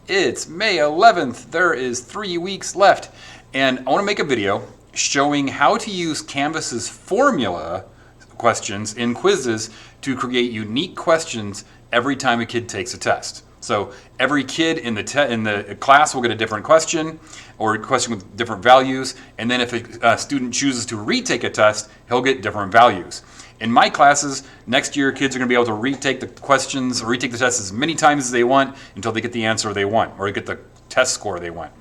It's May 11th. There is 3 weeks left. And I want to make a video showing how to use Canvas's formula questions in quizzes to create unique questions every time a kid takes a test. So every kid in the class will get a different question or a question with different values. And then if a student chooses to retake a test, he'll get different values. In my classes, next year, kids are going to be able to retake the questions or retake the tests as many times as they want until they get the answer they want or get the test score they want.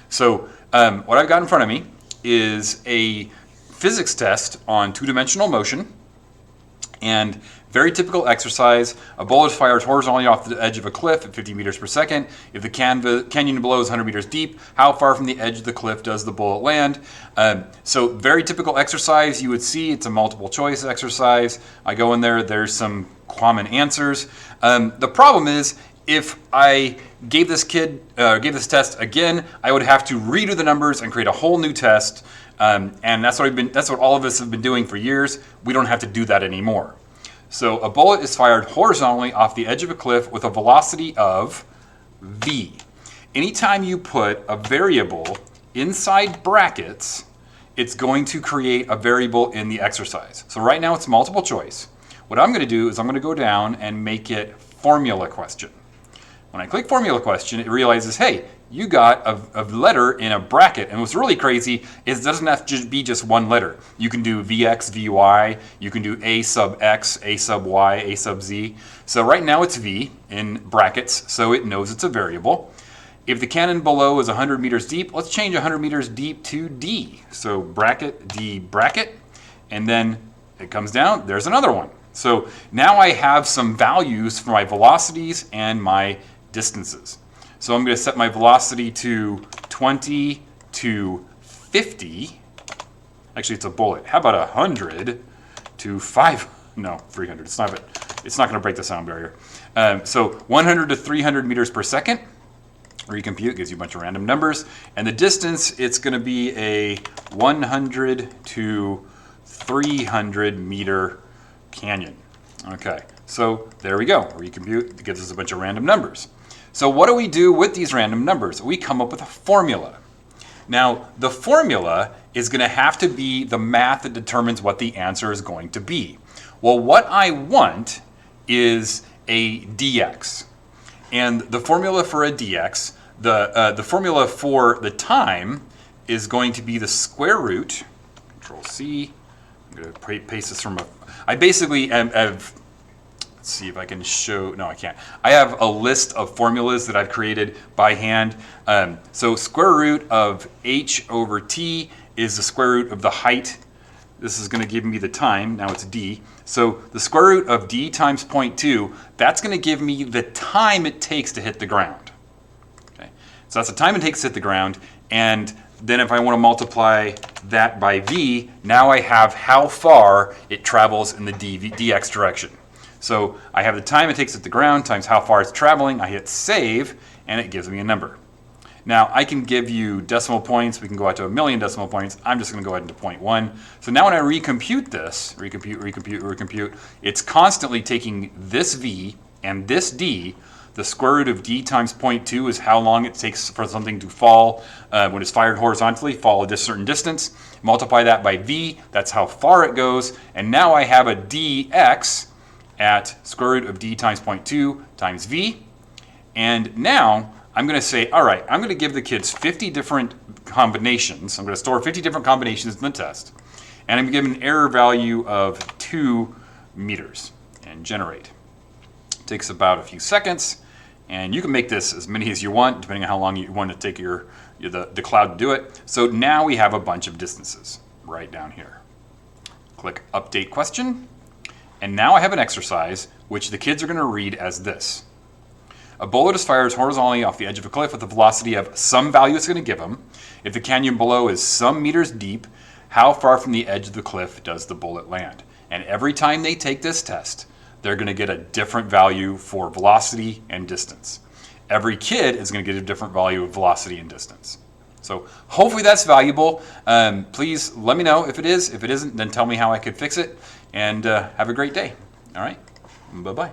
So what I've got in front of me is a physics test on two-dimensional motion, and very typical exercise. A bullet is fired horizontally off the edge of a cliff at 50 meters per second. If the canyon below is 100 meters deep, how far from the edge of the cliff does the bullet land? So very typical exercise you would see. It's a multiple choice exercise. I go in there, there's some common answers. The problem is, if I gave this test again, I would have to redo the numbers and create a whole new test. And that's what all of us have been doing for years. We don't have to do that anymore. So a bullet is fired horizontally off the edge of a cliff with a velocity of v. Anytime you put a variable inside brackets, it's going to create a variable in the exercise. So right now it's multiple choice. What I'm going to do is I'm going to go down and make it formula question. When I click formula question, it realizes, hey, you got a letter in a bracket. And what's really crazy is it doesn't have to be just one letter. You can do Vx, Vy, you can do A sub X, A sub Y, A sub Z. So right now it's V in brackets, so it knows it's a variable. If the canyon below is 100 meters deep, let's change 100 meters deep to D. So bracket, D bracket, and then it comes down, there's another one. So now I have some values for my velocities and my distances. So I'm going to set my velocity to 20 to 50. Actually, it's a bullet. How about 100 to 300. It's not going to break the sound barrier. So 100 to 300 meters per second. Recompute gives you a bunch of random numbers. And the distance, it's going to be a 100 to 300 meter canyon. Okay, so there we go. Recompute gives us a bunch of random numbers. So what do we do with these random numbers? We come up with a formula. Now, the formula is going to have to be the math that determines what the answer is going to be. Well, what I want is a dx. And the formula for a dx, the formula for the time is going to be the square root, Control C. I'm going to paste this from I basically have, let's see if I can show, no I can't. I have a list of formulas that I've created by hand. So square root of h over t is the square root of the height. This is going to give me the time, now it's d. So the square root of d times 0.2, that's going to give me the time it takes to hit the ground. Okay. So that's the time it takes to hit the ground, and then if I want to multiply that by v, now I have how far it travels in the dx direction. So I have the time it takes at the ground times how far it's traveling. I hit save, and it gives me a number. Now I can give you decimal points. We can go out to 1,000,000 decimal points. I'm just going to go ahead into 0.1. So now when I recompute this, recompute, it's constantly taking this v and this d. The square root of d times 0.2 is how long it takes for something to fall when it's fired horizontally, fall a certain distance. Multiply that by v, that's how far it goes. And now I have a dx at square root of d times 0.2 times v. And now I'm going to say, all right, I'm going to give the kids 50 different combinations. I'm going to store 50 different combinations in the test. And I'm going to give an error value of 2 meters and generate. It takes about a few seconds. And you can make this as many as you want, depending on how long you want to take the cloud to do it. So now we have a bunch of distances right down here. Click Update Question. And now I have an exercise which the kids are going to read as this. A bullet is fired horizontally off the edge of a cliff with a velocity of some value it's going to give them. If the canyon below is some meters deep, how far from the edge of the cliff does the bullet land? And every time they take this test, they're going to get a different value for velocity and distance. Every kid is going to get a different value of velocity and distance. So hopefully that's valuable. Please let me know if it is. If it isn't, then tell me how I could fix it. And have a great day. All right. Bye-bye.